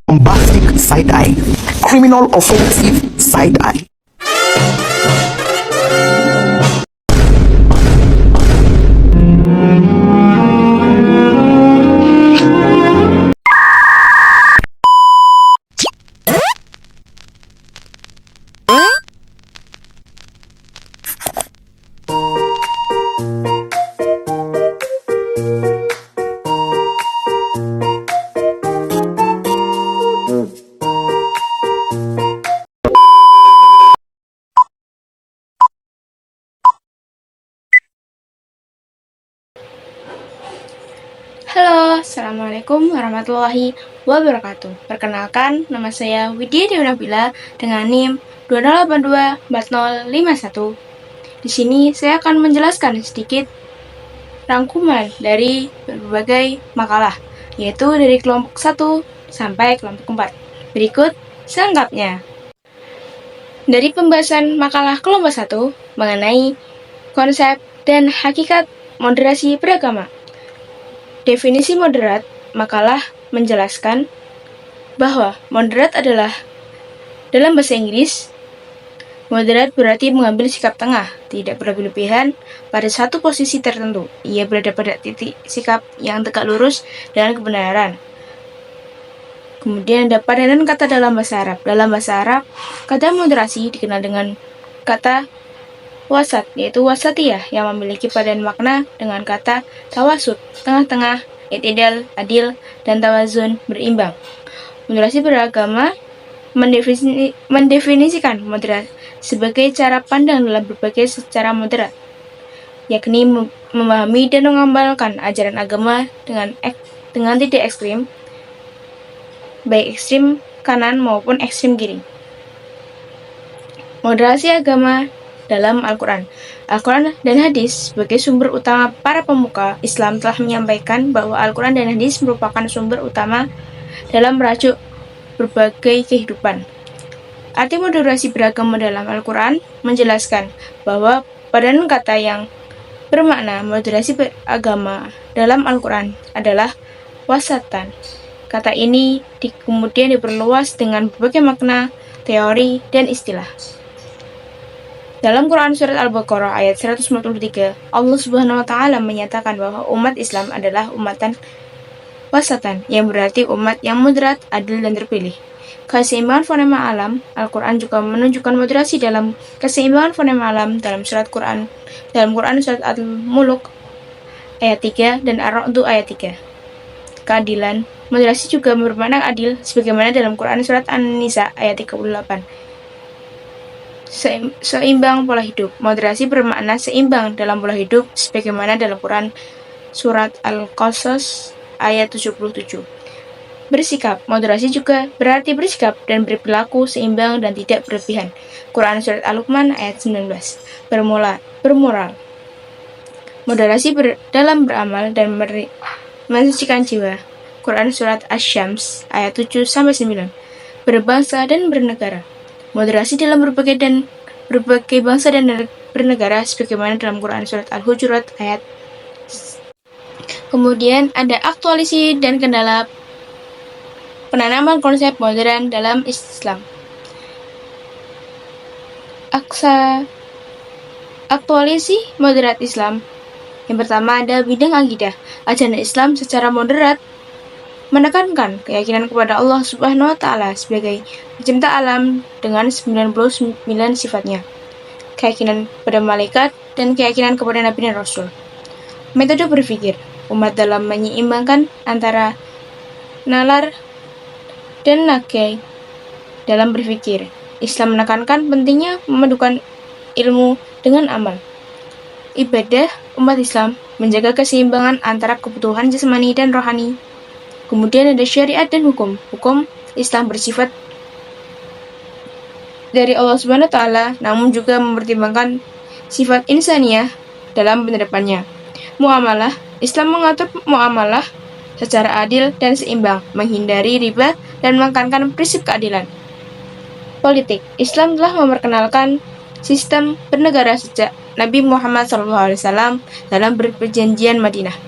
Bombastic side-eye, criminal offensive side-eye. Halo, Assalamualaikum warahmatullahi wabarakatuh. Perkenalkan, nama saya Widya Dewi Nabila dengan NIM 20824051. Di sini saya akan menjelaskan sedikit rangkuman dari berbagai makalah, yaitu dari kelompok 1 sampai kelompok 4. Berikut selengkapnya. Dari pembahasan makalah kelompok 1 mengenai konsep dan hakikat moderasi beragama. Definisi moderat, makalah menjelaskan bahwa moderat adalah, dalam bahasa Inggris, moderat berarti mengambil sikap tengah, tidak berlebihan pada satu posisi tertentu. Ia berada pada titik sikap yang tegak lurus dengan kebenaran. Kemudian ada padanan kata dalam bahasa Arab. Dalam bahasa Arab, kata moderasi dikenal dengan kata wasat, yaitu wasatiyah, yang memiliki padanan makna dengan kata tawasud, tengah-tengah, i'tidal, adil, dan tawazun, berimbang. Moderasi beragama mendefinisikan moderat sebagai cara pandang dalam berbagai secara moderat, yakni memahami dan mengamalkan ajaran agama dengan tidak ekstrim, baik ekstrim kanan maupun ekstrim kiri. Moderasi agama dalam Al-Quran. Al-Quran dan hadis sebagai sumber utama para pemuka Islam telah menyampaikan bahwa Al-Quran dan hadis merupakan sumber utama dalam merajuk berbagai kehidupan. Arti moderasi beragama dalam Al-Quran menjelaskan bahwa padanan kata yang bermakna moderasi beragama dalam Al-Quran adalah wasatan. Kata ini kemudian diperluas dengan berbagai makna, teori, dan istilah. Dalam Quran Surat Al-Baqarah ayat 153, Allah Subhanahu wa Ta'ala menyatakan bahwa umat Islam adalah umatan wasatan, yang berarti umat yang moderat, adil, dan terpilih. Keseimbangan fonema alam, Al-Quran juga menunjukkan moderasi dalam keseimbangan fonema alam dalam Quran Surat Al-Muluk ayat 3 dan Ar-Ra'd ayat 3. Keadilan, moderasi juga bermakna adil, sebagaimana dalam Quran Surat An-Nisa ayat 38. Seimbang pola hidup. Moderasi bermakna seimbang dalam pola hidup sebagaimana dalam Quran Surat Al-Qasas ayat 77. Bersikap. Moderasi juga berarti bersikap dan berperilaku seimbang dan tidak berlebihan. Quran Surat Al-Luqman ayat 19. Bermoral. Moderasi dalam beramal dan mensucikan jiwa. Quran Surat Asy-Syams ayat 7-9. Berbangsa dan bernegara. Moderasi dalam berbagai bangsa dan bernegara sebagaimana dalam Quran Surat Al-Hujurat ayat. Kemudian ada aktualisasi dan kendala penanaman konsep modern dalam Islam. Aktualisasi moderat Islam. Yang pertama ada bidang akidah. Ajaran Islam secara moderat menekankan keyakinan kepada Allah Subhanahu wa Ta'ala sebagai pencipta alam dengan 99 sifatnya, keyakinan kepada malaikat, dan keyakinan kepada Nabi dan Rasul. Metode berpikir umat dalam menyeimbangkan antara nalar dan nakal dalam berpikir. Islam menekankan pentingnya memadukan ilmu dengan amal. Ibadah umat Islam menjaga keseimbangan antara kebutuhan jasmani dan rohani. Kemudian ada syariat dan hukum. Hukum Islam bersifat dari Allah Subhanahu wa Ta'ala, namun juga mempertimbangkan sifat insaniah dalam penerapannya. Muamalah. Islam mengatur muamalah secara adil dan seimbang, menghindari riba dan menekankan prinsip keadilan. Politik. Islam telah memperkenalkan sistem bernegara sejak Nabi Muhammad SAW dalam perjanjian Madinah.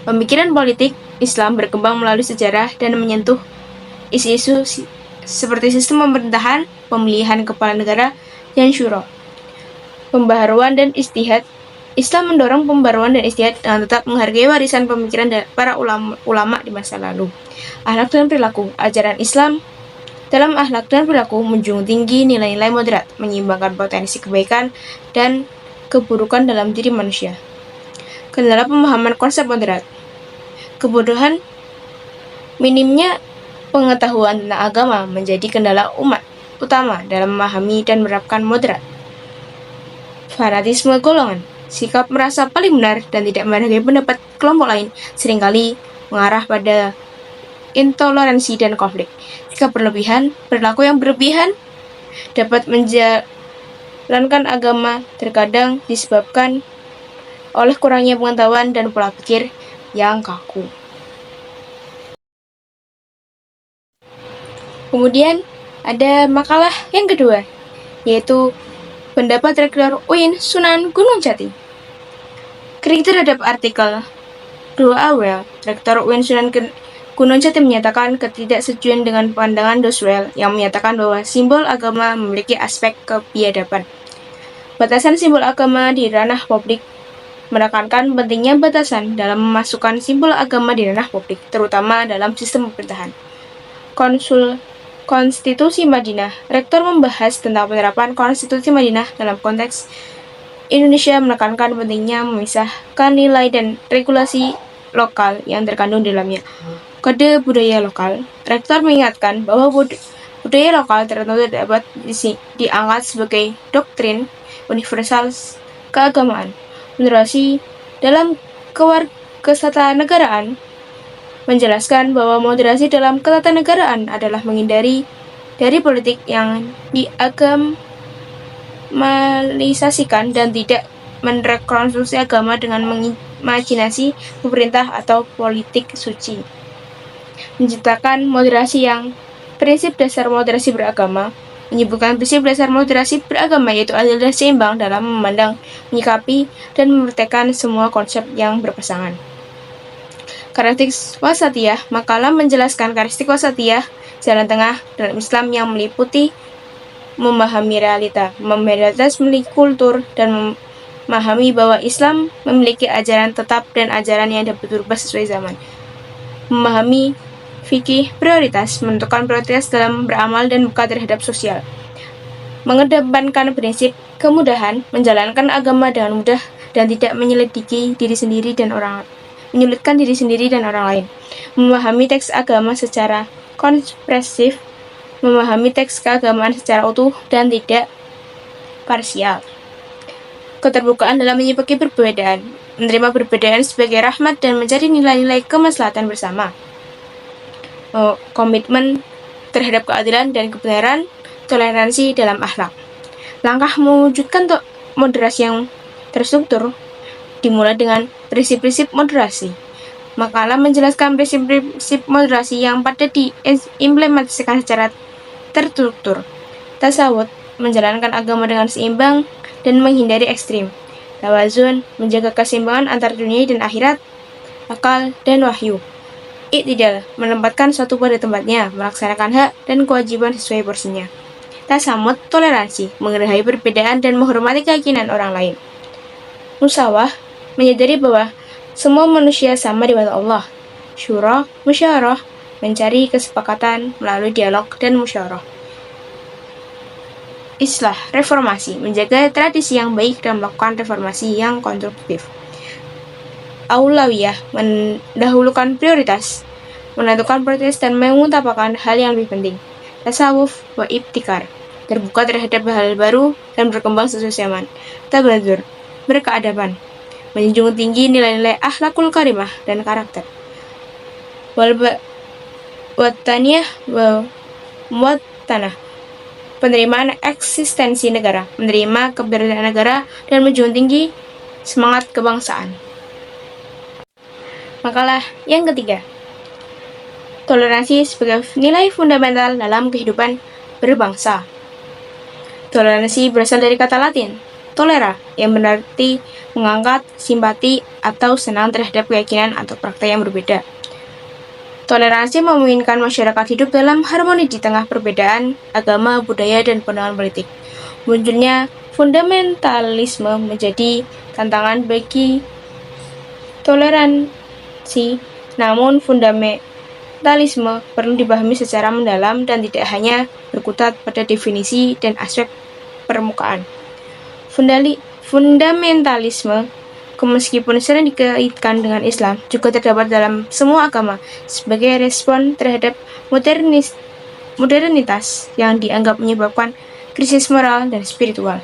Pemikiran politik Islam berkembang melalui sejarah dan menyentuh isu-isu seperti sistem pemerintahan, pemilihan kepala negara, dan syuro. Pembaharuan dan ijtihad. Islam mendorong pembaruan dan ijtihad dengan tetap menghargai warisan pemikiran para ulama di masa lalu. Akhlak dan perilaku. Ajaran Islam dalam akhlak dan perilaku menjunjung tinggi nilai-nilai moderat, menyeimbangkan potensi kebaikan dan keburukan dalam diri manusia. Kendala pemahaman konsep moderat. Kebodohan, minimnya pengetahuan tentang agama menjadi kendala umat utama dalam memahami dan menerapkan moderat. Fanatisme golongan. Sikap merasa paling benar dan tidak menghargai pendapat kelompok lain seringkali mengarah pada intoleransi dan konflik. Sikap berlebihan, perilaku yang berlebihan dapat menjalankan agama terkadang disebabkan oleh kurangnya pengetahuan dan pola pikir yang kaku. Kemudian ada makalah yang kedua, yaitu pendapat Rektor UIN Sunan Gunung Jati. Kritik terhadap artikel 2 Awel, Rektor UIN Sunan Gunung Jati menyatakan ketidaksetujuan dengan pandangan Doswell yang menyatakan bahwa simbol agama memiliki aspek kebiadaban. Batasan simbol agama di ranah publik menekankan pentingnya batasan dalam memasukkan simbol agama di ranah publik, terutama dalam sistem pemerintahan. Konstitusi Madinah. Rektor membahas tentang penerapan Konstitusi Madinah dalam konteks Indonesia, menekankan pentingnya memisahkan nilai dan regulasi lokal yang terkandung di dalamnya. Kode budaya lokal. Rektor mengingatkan bahwa budaya lokal tertentu dapat diangkat sebagai doktrin universal keagamaan. Moderasi dalam ketatanegaraan menjelaskan bahwa moderasi dalam ketatanegaraan adalah menghindari dari politik yang diagamisasikan dan tidak merekonstruksi agama dengan mengimajinasi pemerintah atau politik suci. Menciptakan moderasi yang prinsip dasar moderasi beragama. Menyebutkan prinsip dasar moderasi beragama yaitu adil dan seimbang dalam memandang, menyikapi, dan mempraktekkan semua konsep yang berpasangan. Karakteristik wasatiyah. Makalah menjelaskan karakteristik wasatiyah, jalan tengah dalam Islam yang meliputi memahami realita, membedakan memiliki kultur, dan memahami bahwa Islam memiliki ajaran tetap dan ajaran yang dapat berubah sesuai zaman. Memahami fikih prioritas, menentukan prioritas dalam beramal dan buka terhadap sosial. Mengedepankan prinsip kemudahan, menjalankan agama dengan mudah dan tidak menyulitkan diri sendiri dan orang lain. Memahami teks agama secara komprehensif, memahami teks keagamaan secara utuh dan tidak parsial. Keterbukaan dalam menyikapi perbedaan, menerima perbedaan sebagai rahmat dan mencari nilai-nilai kemaslahatan bersama. Komitmen terhadap keadilan dan kebenaran, toleransi dalam akhlak. Langkah mewujudkan moderasi yang terstruktur dimulai dengan prinsip-prinsip moderasi. Makalah menjelaskan prinsip-prinsip moderasi yang pada diimplementasikan secara terstruktur. Tasawuf, menjalankan agama dengan seimbang dan menghindari ekstrim. Tawazun, menjaga keseimbangan antara dunia dan akhirat, akal dan wahyu. Iktidal, menempatkan suatu pada tempatnya, melaksanakan hak dan kewajiban sesuai porsinya. Tasamut, toleransi, menghargai perbedaan dan menghormati keyakinan orang lain. Musawah, menyadari bahwa semua manusia sama di mata Allah. Syura, musyawarah, mencari kesepakatan melalui dialog dan musyawarah. Islah, reformasi, menjaga tradisi yang baik dan melakukan reformasi yang konstruktif. Aulawiyah, mendahulukan prioritas, menentukan prioritas dan mengutamakan hal yang lebih penting. Tasawuf wa ibtikar, terbuka terhadap hal baru dan berkembang sesuai zaman. Tabadzur, berkeadaban, menjunjung tinggi nilai-nilai akhlakul karimah dan karakter. Wataniyah wa muwatanah, penerimaan eksistensi negara, menerima keberadaan negara dan menjunjung tinggi semangat kebangsaan. Makalah yang ketiga, toleransi sebagai nilai fundamental dalam kehidupan berbangsa. Toleransi berasal dari kata Latin, tolera, yang berarti mengangkat, simpati, atau senang terhadap keyakinan atau praktek yang berbeda. Toleransi memungkinkan masyarakat hidup dalam harmoni di tengah perbedaan agama, budaya, dan pandangan politik. Munculnya fundamentalisme menjadi tantangan bagi toleransi, namun fundamentalisme perlu dipahami secara mendalam dan tidak hanya berkutat pada definisi dan aspek permukaan. Fundamentalisme, meskipun sering dikaitkan dengan Islam, juga terdapat dalam semua agama sebagai respon terhadap modernitas yang dianggap menyebabkan krisis moral dan spiritual.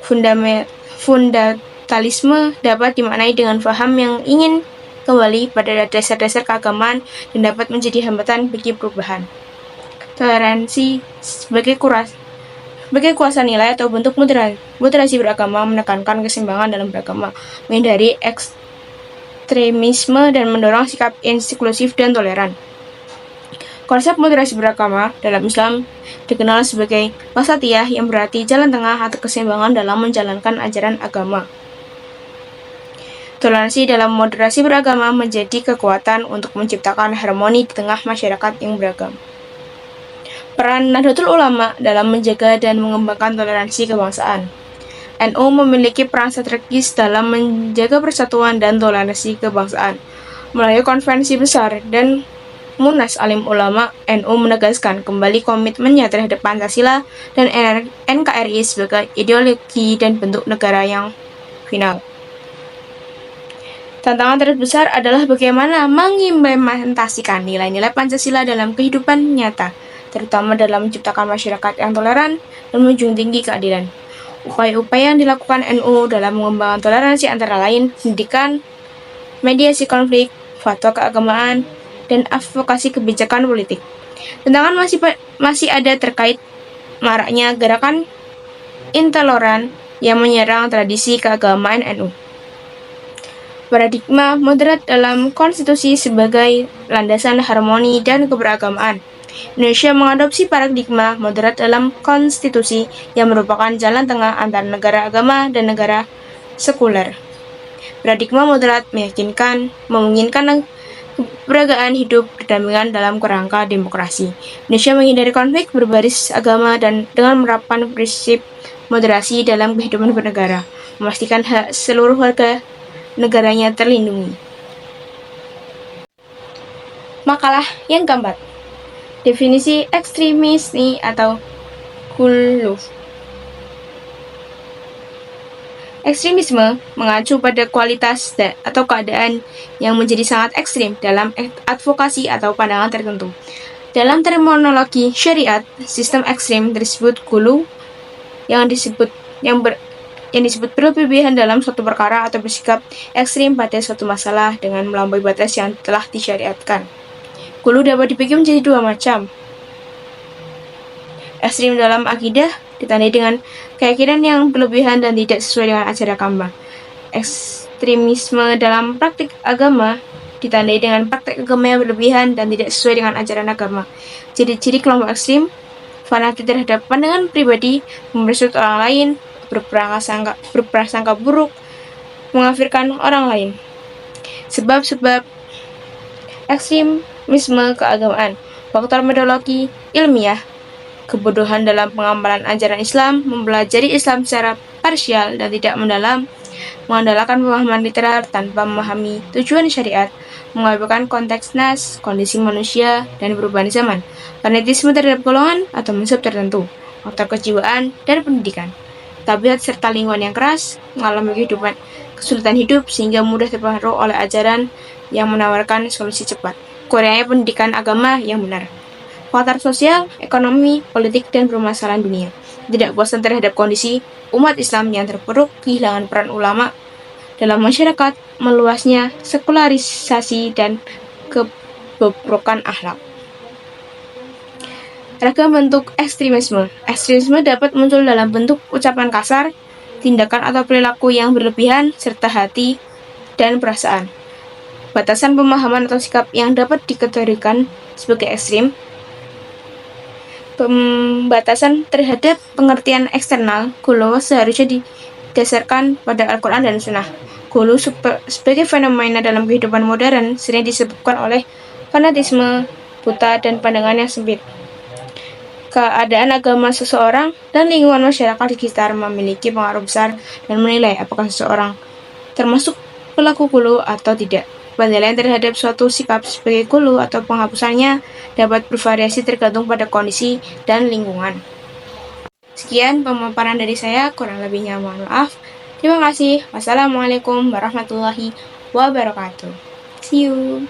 Fundamentalisme dapat dimaknai dengan faham yang ingin kembali pada dasar-dasar keagamaan dan dapat menjadi hambatan bagi perubahan. Toleransi sebagai kuasa nilai atau bentuk moderasi beragama menekankan keseimbangan dalam beragama, menghindari ekstremisme dan mendorong sikap inklusif dan toleran. Konsep moderasi beragama dalam Islam dikenal sebagai wasatiyah yang berarti jalan tengah atau keseimbangan dalam menjalankan ajaran agama. Toleransi dalam moderasi beragama menjadi kekuatan untuk menciptakan harmoni di tengah masyarakat yang beragam. Peran Nahdlatul Ulama dalam menjaga dan mengembangkan toleransi kebangsaan. NU memiliki peran strategis dalam menjaga persatuan dan toleransi kebangsaan. Melalui konferensi besar dan Munas Alim Ulama, NU menegaskan kembali komitmennya terhadap Pancasila dan NKRI sebagai ideologi dan bentuk negara yang final. Tantangan terbesar adalah bagaimana mengimplementasikan nilai-nilai Pancasila dalam kehidupan nyata, terutama dalam menciptakan masyarakat yang toleran dan menjunjung tinggi keadilan. Upaya-upaya yang dilakukan NU dalam mengembangkan toleransi antara lain pendidikan, mediasi konflik, fatwa keagamaan, dan advokasi kebijakan politik. Tantangan masih ada terkait maraknya gerakan intoleran yang menyerang tradisi keagamaan NU. Paradigma moderat dalam konstitusi sebagai landasan harmoni dan keberagamaan. Indonesia mengadopsi paradigma moderat dalam konstitusi yang merupakan jalan tengah antara negara agama dan negara sekuler. Paradigma moderat memungkinkan keberagaman hidup berdampingan dalam kerangka demokrasi. Indonesia menghindari konflik berbasis agama dan dengan menerapkan prinsip moderasi dalam kehidupan bernegara, memastikan hak seluruh warga negaranya terlindungi. Makalah yang keempat. Definisi ekstremisme atau khuluf. Ekstremisme mengacu pada kualitas atau keadaan yang menjadi sangat ekstrim dalam advokasi atau pandangan tertentu. Dalam terminologi syariat, sistem ekstrim tersebut khulu yang disebut berlebihan dalam suatu perkara atau bersikap ekstrim pada suatu masalah dengan melampaui batas yang telah disyariatkan. Khulu dapat dibagi menjadi dua macam. Ekstrim dalam akidah ditandai dengan keyakinan yang berlebihan dan tidak sesuai dengan ajaran agama. Ekstremisme dalam praktik agama ditandai dengan praktik agama yang berlebihan dan tidak sesuai dengan ajaran agama. Ciri-ciri kelompok ekstrim: fanatik terhadap pandangan pribadi, mempersulit orang lain, berprasangka buruk, mengkafirkan orang lain. Sebab-sebab ekstremisme keagamaan. Faktor metodologi ilmiah: kebodohan dalam pengamalan ajaran Islam, mempelajari Islam secara parsial dan tidak mengandalkan pemahaman literal tanpa memahami tujuan syariat, mengabaikan konteks nas, kondisi manusia, dan perubahan zaman, fanatisme terhadap golongan atau mazhab tertentu, faktor kejiwaan dan pendidikan, tabiat serta lingkungan yang keras, mengalami kesulitan hidup sehingga mudah terpengaruh oleh ajaran yang menawarkan solusi cepat, kurangnya pendidikan agama yang benar, faktor sosial, ekonomi, politik, dan permasalahan dunia, tidak puasan terhadap kondisi umat Islam yang terpuruk, kehilangan peran ulama dalam masyarakat, meluasnya sekularisasi, dan kebobrokan akhlak. Ragam bentuk ekstremisme. Ekstremisme dapat muncul dalam bentuk ucapan kasar, tindakan atau perilaku yang berlebihan, serta hati dan perasaan. Batasan pemahaman atau sikap yang dapat dikategorikan sebagai ekstrim. Pembatasan terhadap pengertian eksternal khulu seharusnya didasarkan pada Al-Quran dan Sunnah. Khulu sebagai fenomena dalam kehidupan modern sering disebabkan oleh fanatisme, buta, dan pandangan yang sempit. Keadaan agama seseorang dan lingkungan masyarakat di sekitar memiliki pengaruh besar dan menilai apakah seseorang termasuk pelaku kulu atau tidak. Penilaian terhadap suatu sikap sebagai kulu atau penghapusannya dapat bervariasi tergantung pada kondisi dan lingkungan. Sekian pemaparan dari saya, kurang lebihnya mohon maaf. Terima kasih. Wassalamualaikum warahmatullahi wabarakatuh. See you.